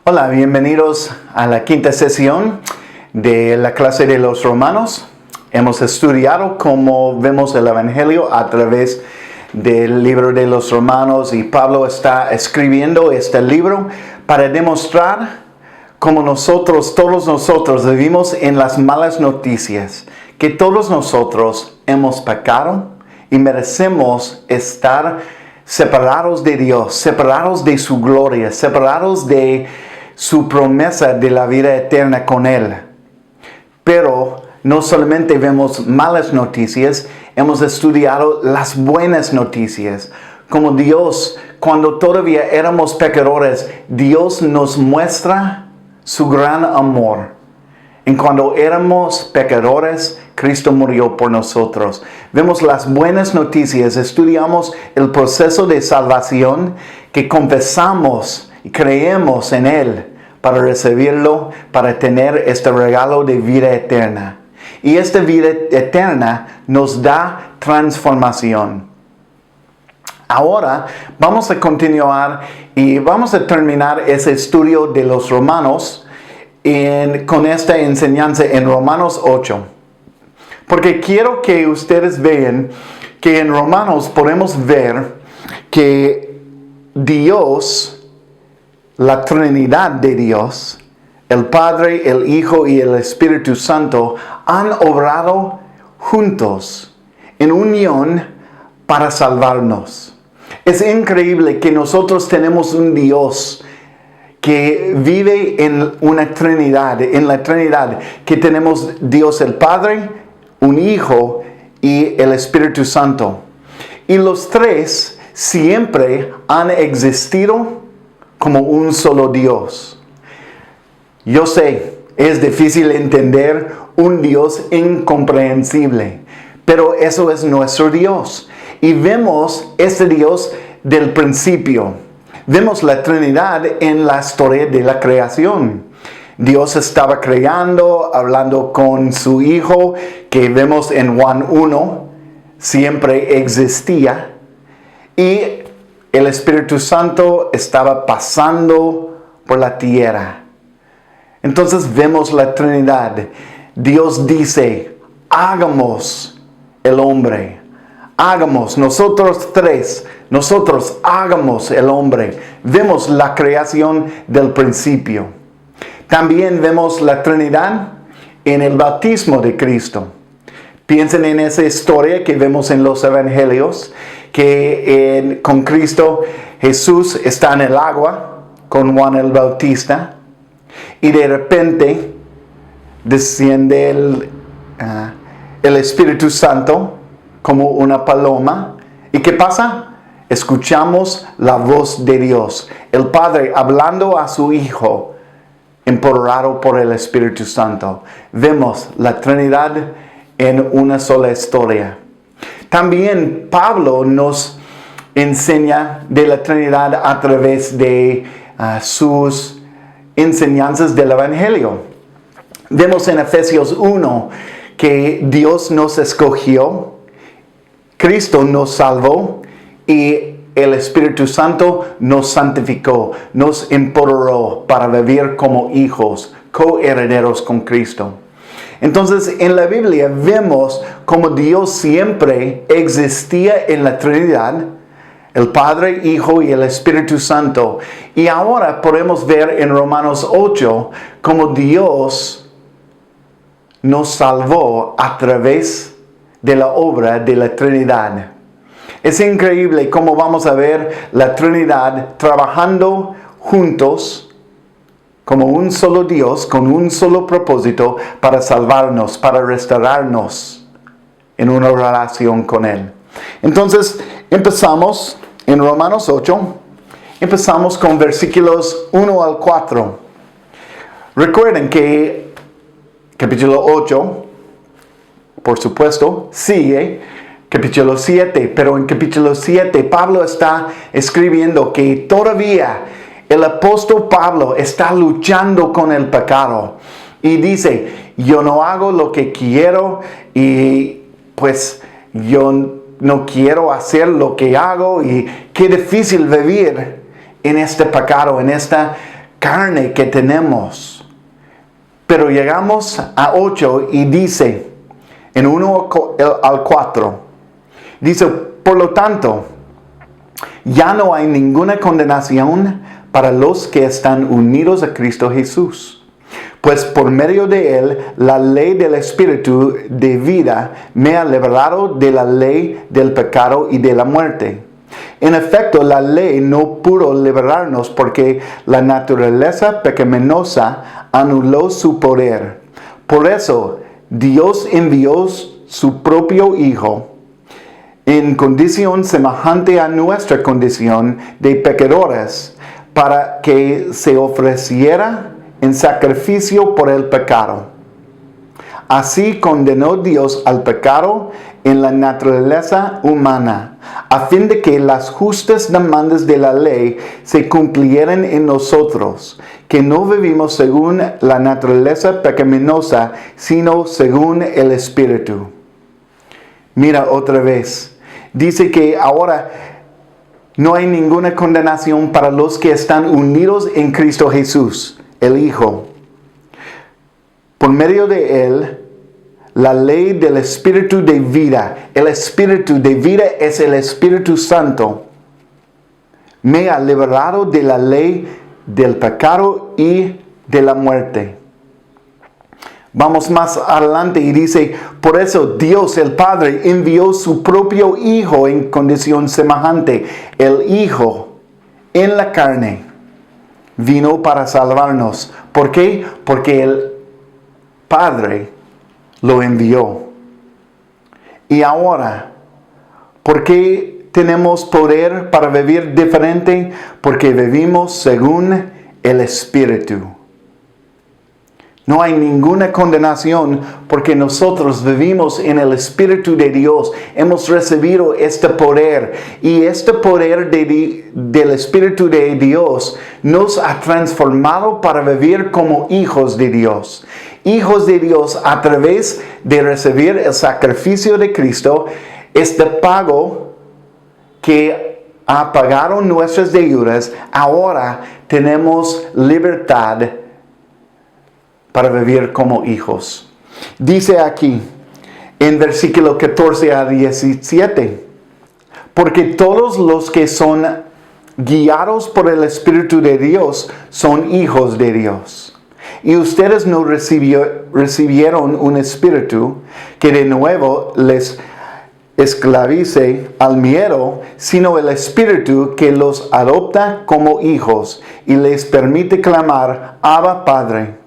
Hola, bienvenidos a la quinta sesión de la clase de los Romanos. Hemos estudiado cómo vemos el Evangelio a través del libro de los Romanos y Pablo está escribiendo este libro para demostrar cómo todos nosotros vivimos en las malas noticias, que todos nosotros hemos pecado y merecemos estar separados de Dios, separados de su gloria, separados de su promesa de la vida eterna con Él. Pero no solamente vemos malas noticias, hemos estudiado las buenas noticias. Como Dios, cuando todavía éramos pecadores, Dios nos muestra su gran amor. En cuando éramos pecadores, Cristo murió por nosotros. Vemos las buenas noticias, estudiamos el proceso de salvación que confesamos y creemos en Él para recibirlo, para tener este regalo de vida eterna. Y esta vida eterna nos da transformación. Ahora vamos a continuar y vamos a terminar ese estudio de los Romanos con esta enseñanza en Romanos 8. Porque quiero que ustedes vean que en Romanos podemos ver que Dios, la Trinidad de Dios, el Padre, el Hijo y el Espíritu Santo han obrado juntos en unión para salvarnos. Es increíble que nosotros tenemos un Dios que vive en una Trinidad, en la Trinidad, que tenemos Dios el Padre, un Hijo y el Espíritu Santo. Y los tres siempre han existido como un solo Dios. Yo sé, es difícil entender un Dios incomprensible, pero eso es nuestro Dios. Y vemos este Dios del principio. Vemos la Trinidad en la historia de la creación. Dios estaba creando, hablando con su Hijo, que vemos en Juan 1, siempre existía. Y el Espíritu Santo estaba pasando por la tierra. Entonces vemos la Trinidad. Dios dice, hagamos el hombre. Hagamos, nosotros hagamos el hombre. Vemos la creación del principio. También vemos la Trinidad en el bautismo de Cristo. Piensen en esa historia que vemos en los Evangelios, que con Cristo Jesús está en el agua con Juan el Bautista y de repente desciende el Espíritu Santo como una paloma. ¿Y qué pasa? Escuchamos la voz de Dios, el Padre hablando a su Hijo, empoderado por el Espíritu Santo. Vemos la Trinidad en una sola historia. También Pablo nos enseña de la Trinidad a través de sus enseñanzas del Evangelio. Vemos en Efesios 1 que Dios nos escogió, Cristo nos salvó y el Espíritu Santo nos santificó, nos empoderó para vivir como hijos, coherederos con Cristo. Entonces, en la Biblia vemos como Dios siempre existía en la Trinidad, el Padre, Hijo y el Espíritu Santo. Y ahora podemos ver en Romanos 8 como Dios nos salvó a través de la obra de la Trinidad. Es increíble cómo vamos a ver la Trinidad trabajando juntos como un solo Dios, con un solo propósito para salvarnos, para restaurarnos en una relación con Él. Entonces, empezamos en Romanos 8, empezamos con versículos 1 al 4. Recuerden que capítulo 8, por supuesto, sigue capítulo 7, pero en capítulo 7 Pablo está escribiendo que todavía el apóstol Pablo está luchando con el pecado y dice, yo no hago lo que quiero y pues yo no quiero hacer lo que hago y qué difícil vivir en este pecado, en esta carne que tenemos. Pero llegamos a 8 y dice, en 1 al 4, dice, por lo tanto, ya no hay ninguna condenación para los que están unidos a Cristo Jesús. Pues por medio de Él, la ley del Espíritu de vida me ha liberado de la ley del pecado y de la muerte. En efecto, la ley no pudo liberarnos porque la naturaleza pecaminosa anuló su poder. Por eso, Dios envió su propio Hijo en condición semejante a nuestra condición de pecadores, para que se ofreciera en sacrificio por el pecado. Así condenó Dios al pecado en la naturaleza humana, a fin de que las justas demandas de la ley se cumplieran en nosotros, que no vivimos según la naturaleza pecaminosa, sino según el Espíritu. Mira otra vez. Dice que ahora no hay ninguna condenación para los que están unidos en Cristo Jesús, el Hijo. Por medio de Él, la ley del Espíritu de vida, el Espíritu de vida es el Espíritu Santo, me ha liberado de la ley del pecado y de la muerte. Vamos más adelante y dice, por eso Dios el Padre envió su propio Hijo en condición semejante. El Hijo en la carne vino para salvarnos. ¿Por qué? Porque el Padre lo envió. Y ahora, ¿por qué tenemos poder para vivir diferente? Porque vivimos según el Espíritu. No hay ninguna condenación porque nosotros vivimos en el Espíritu de Dios. Hemos recibido este poder y este poder del Espíritu de Dios nos ha transformado para vivir como hijos de Dios. Hijos de Dios a través de recibir el sacrificio de Cristo, este pago que ha pagado nuestras deudas. Ahora tenemos libertad para vivir como hijos. Dice aquí, en versículo 14 a 17, porque todos los que son guiados por el Espíritu de Dios son hijos de Dios. Y ustedes no recibieron un espíritu que de nuevo les esclavice al miedo, sino el Espíritu que los adopta como hijos y les permite clamar, Abba, Padre.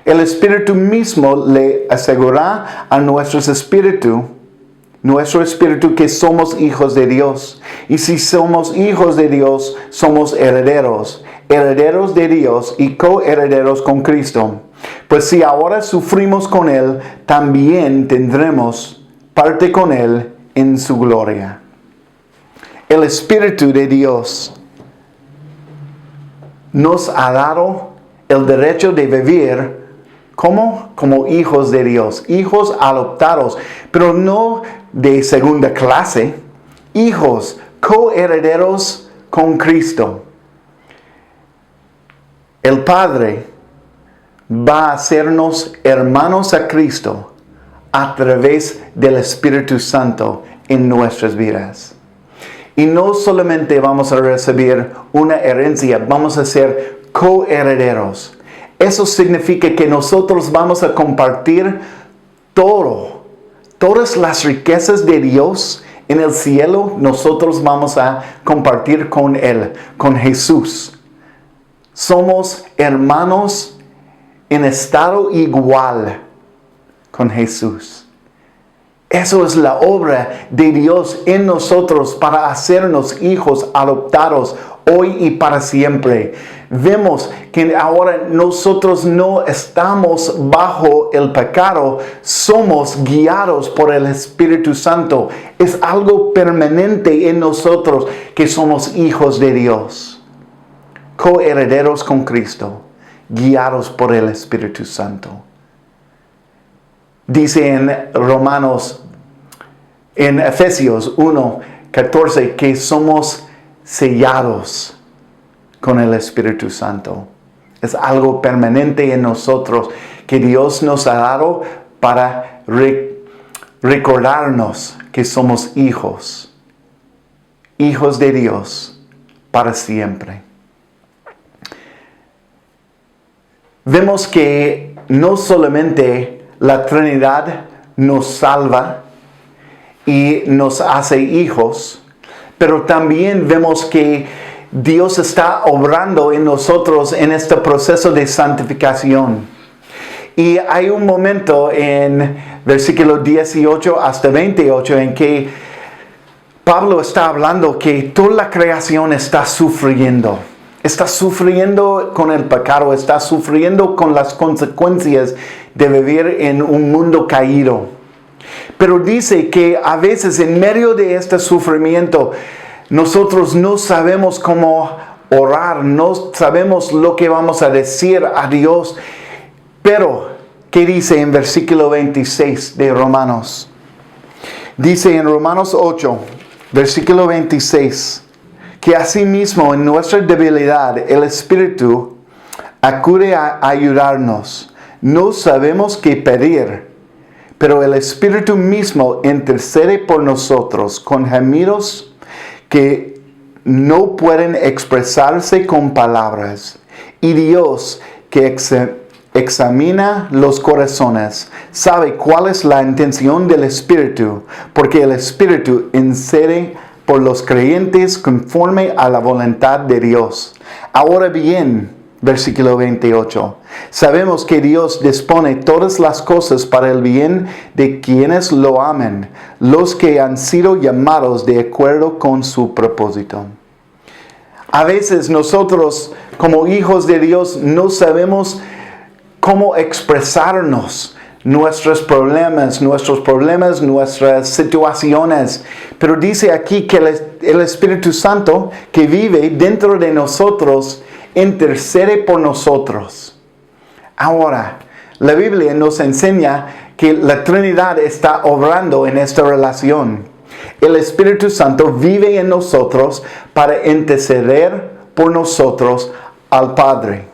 El Espíritu mismo le asegura a nuestro espíritu que somos hijos de Dios. Y si somos hijos de Dios, somos herederos, herederos de Dios y coherederos con Cristo. Pues si ahora sufrimos con Él, también tendremos parte con Él en su gloria. El Espíritu de Dios nos ha dado el derecho de vivir como hijos de Dios, hijos adoptados, pero no de segunda clase, hijos coherederos con Cristo. El Padre va a hacernos hermanos a Cristo a través del Espíritu Santo en nuestras vidas. Y no solamente vamos a recibir una herencia, vamos a ser coherederos. Eso significa que nosotros vamos a compartir todas las riquezas de Dios en el cielo. Nosotros vamos a compartir con Él, con Jesús. Somos hermanos en estado igual con Jesús. Eso es la obra de Dios en nosotros para hacernos hijos adoptados hoy y para siempre. Vemos que ahora nosotros no estamos bajo el pecado, somos guiados por el Espíritu Santo. Es algo permanente en nosotros que somos hijos de Dios, coherederos con Cristo, guiados por el Espíritu Santo. Dice en Efesios 1:14 que somos sellados con el Espíritu Santo. Es algo permanente en nosotros que Dios nos ha dado para recordarnos que somos hijos. Hijos de Dios para siempre. Vemos que no solamente la Trinidad nos salva y nos hace hijos, pero también vemos que Dios está obrando en nosotros en este proceso de santificación. Y hay un momento en versículo 18 hasta 28 en que Pablo está hablando que toda la creación está sufriendo. Está sufriendo con el pecado, está sufriendo con las consecuencias de vivir en un mundo caído. Pero dice que a veces en medio de este sufrimiento, nosotros no sabemos cómo orar, no sabemos lo que vamos a decir a Dios. Pero, ¿qué dice en versículo 26 de Romanos? Dice en Romanos 8, versículo 26, que asimismo en nuestra debilidad el Espíritu acude a ayudarnos. No sabemos qué pedir, pero el Espíritu mismo intercede por nosotros con gemidos que no pueden expresarse con palabras. Y Dios, que examina los corazones, sabe cuál es la intención del Espíritu, porque el Espíritu intercede por los creyentes conforme a la voluntad de Dios. Ahora bien, versículo 28, sabemos que Dios dispone todas las cosas para el bien de quienes lo aman, los que han sido llamados de acuerdo con su propósito. A veces nosotros, como hijos de Dios, no sabemos cómo expresarnos nuestros problemas, nuestras situaciones. Pero dice aquí que el Espíritu Santo que vive dentro de nosotros intercede por nosotros. Ahora, la Biblia nos enseña que la Trinidad está obrando en esta relación. El Espíritu Santo vive en nosotros para interceder por nosotros al Padre.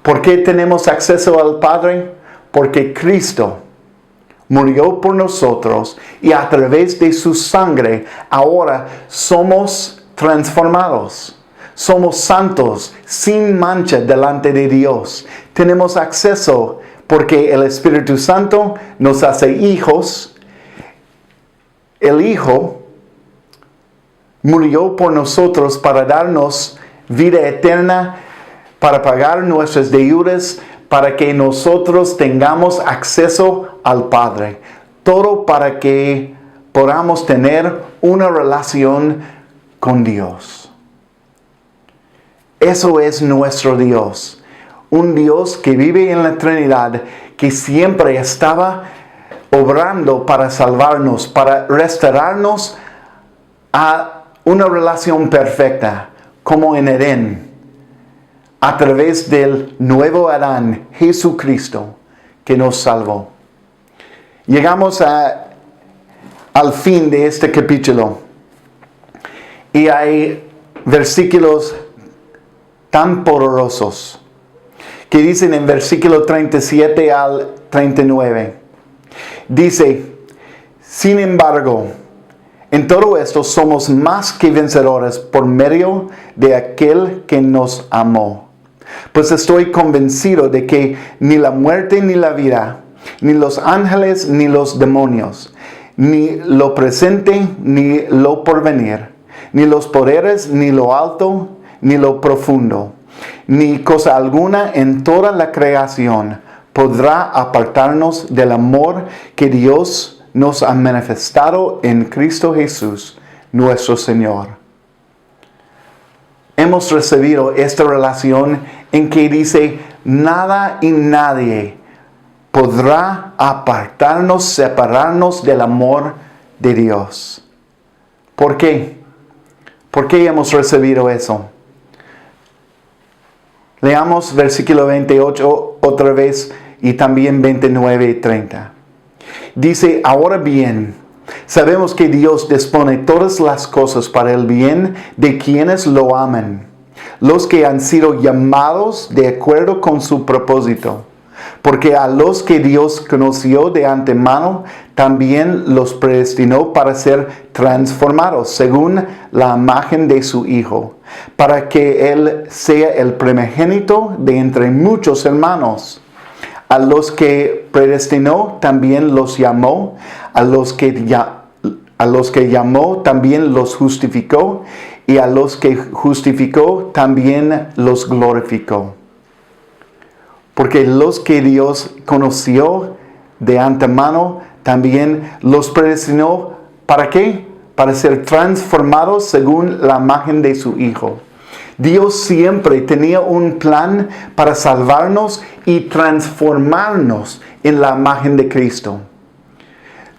¿Por qué tenemos acceso al Padre? Porque Cristo murió por nosotros y a través de su sangre ahora somos transformados. Somos santos, sin mancha delante de Dios. Tenemos acceso porque el Espíritu Santo nos hace hijos. El Hijo murió por nosotros para darnos vida eterna, para pagar nuestras deudas, para que nosotros tengamos acceso al Padre. Todo para que podamos tener una relación con Dios. Eso es nuestro Dios. Un Dios que vive en la Trinidad, que siempre estaba obrando para salvarnos, para restaurarnos a una relación perfecta, como en Edén, a través del nuevo Adán, Jesucristo, que nos salvó. Llegamos al fin de este capítulo y hay versículos tan poderosos que dicen en versículo 37 al 39. Dice, sin embargo, en todo esto somos más que vencedores por medio de aquel que nos amó. Pues estoy convencido de que ni la muerte ni la vida, ni los ángeles ni los demonios, ni lo presente ni lo porvenir, ni los poderes ni lo alto ni lo profundo, ni cosa alguna en toda la creación podrá apartarnos del amor que Dios nos ha manifestado en Cristo Jesús, nuestro Señor. Hemos recibido esta relación en que dice, nada y nadie podrá apartarnos, separarnos del amor de Dios. ¿Por qué? ¿Por qué hemos recibido eso? Leamos versículo 28 otra vez y también 29 y 30. Dice, ahora bien, sabemos que Dios dispone todas las cosas para el bien de quienes lo aman, los que han sido llamados de acuerdo con su propósito. Porque a los que Dios conoció de antemano, también los predestinó para ser transformados según la imagen de su Hijo, para que Él sea el primogénito de entre muchos hermanos. A los que predestinó, también los llamó. A los que llamó, también los justificó. Y a los que justificó, también los glorificó. Porque los que Dios conoció de antemano, también los predestinó. ¿Para qué? Para ser transformados según la imagen de su Hijo. Dios siempre tenía un plan para salvarnos y transformarnos en la imagen de Cristo.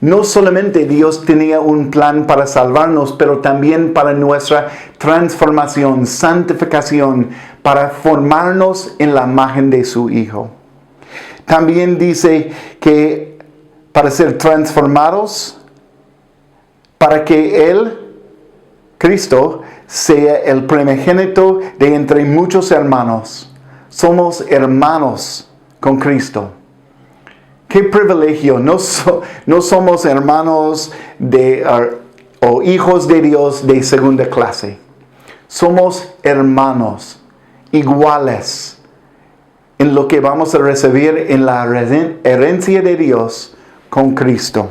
No solamente Dios tenía un plan para salvarnos, pero también para nuestra transformación, santificación, para formarnos en la imagen de su Hijo. También dice que para ser transformados, para que Él, Cristo, sea el primogénito de entre muchos hermanos. Somos hermanos con Cristo. ¡Qué privilegio! No somos hermanos o hijos de Dios de segunda clase. Somos hermanos iguales en lo que vamos a recibir en la herencia de Dios con Cristo.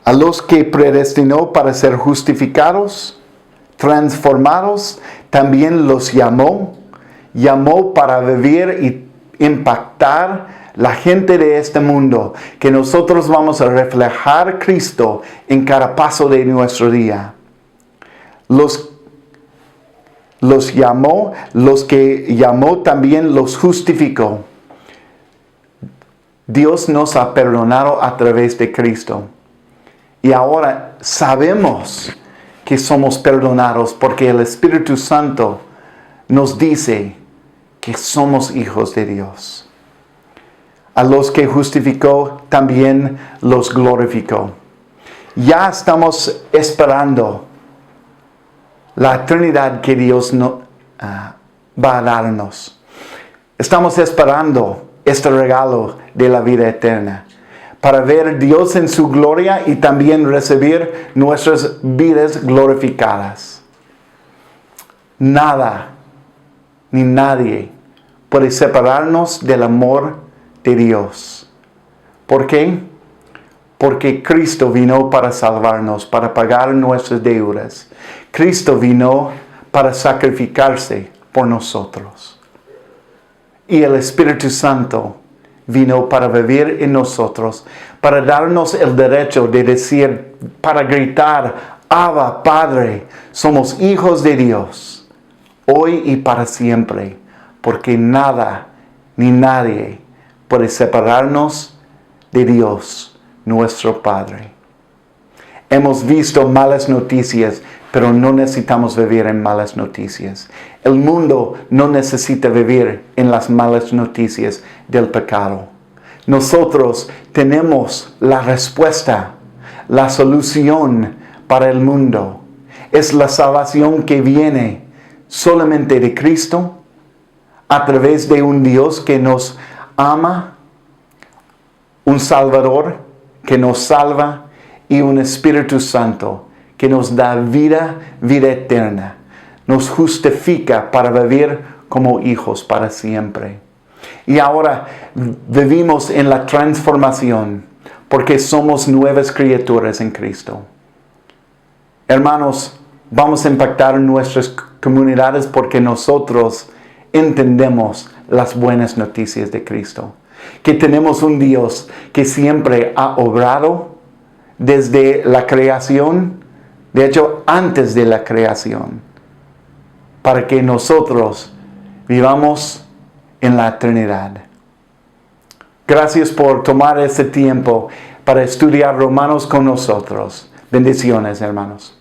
A los que predestinó para ser justificados, transformados, también los llamó. Llamó para vivir y impactar la gente de este mundo, que nosotros vamos a reflejar Cristo en cada paso de nuestro día. Los llamó, los que llamó también los justificó. Dios nos ha perdonado a través de Cristo. Y ahora sabemos que somos perdonados porque el Espíritu Santo nos dice que somos hijos de Dios. A los que justificó, también los glorificó. Ya estamos esperando la eternidad que Dios va a darnos. Estamos esperando este regalo de la vida eterna, para ver a Dios en su gloria y también recibir nuestras vidas glorificadas. Nada ni nadie puede separarnos del amor de Dios. ¿Por qué? Porque Cristo vino para salvarnos, para pagar nuestras deudas. Cristo vino para sacrificarse por nosotros. Y el Espíritu Santo vino para vivir en nosotros, para darnos el derecho de decir, para gritar, Abba, Padre, somos hijos de Dios, hoy y para siempre, porque nada ni nadie puede separarnos de Dios, nuestro Padre. Hemos visto malas noticias, pero no necesitamos vivir en malas noticias. El mundo no necesita vivir en las malas noticias del pecado. Nosotros tenemos la respuesta, la solución para el mundo. Es la salvación que viene solamente de Cristo, a través de un Dios que nos ama, un Salvador que nos salva y un Espíritu Santo que nos da vida eterna. Nos justifica para vivir como hijos para siempre. Y ahora vivimos en la transformación porque somos nuevas criaturas en Cristo. Hermanos, vamos a impactar nuestras comunidades porque nosotros entendemos las buenas noticias de Cristo. Que tenemos un Dios que siempre ha obrado desde la creación, de hecho antes de la creación, para que nosotros vivamos en la eternidad. Gracias por tomar este tiempo para estudiar Romanos con nosotros. Bendiciones, hermanos.